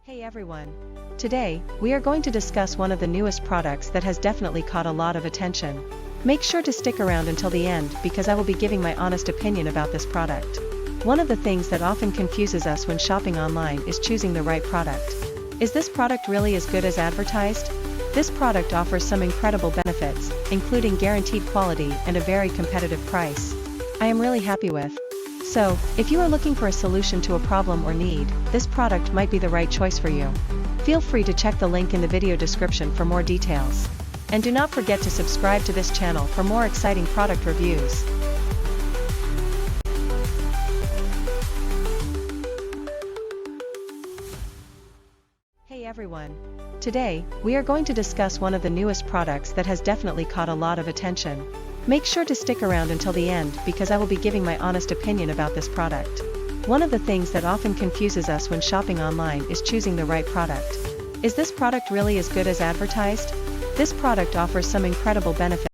Hey everyone! Today, we are going to discuss one of the newest products that has definitely caught a lot of attention. Make sure to stick around until the end because I will be giving my honest opinion about this product. One of the things that often confuses us when shopping online is choosing the right product. Is this product really as good as advertised? This product offers some incredible benefits, including guaranteed quality and a very competitive price. I am really happy with. So, if you are looking for a solution to a problem or need, this product might be the right choice for you. Feel free to check the link in the video description for more details. And do not forget to subscribe to this channel for more exciting product reviews. Hey everyone! Today, we are going to discuss one of the newest products that has definitely caught a lot of attention. Make sure to stick around until the end because I will be giving my honest opinion about this product. One of the things that often confuses us when shopping online is choosing the right product. Is this product really as good as advertised? This product offers some incredible benefits,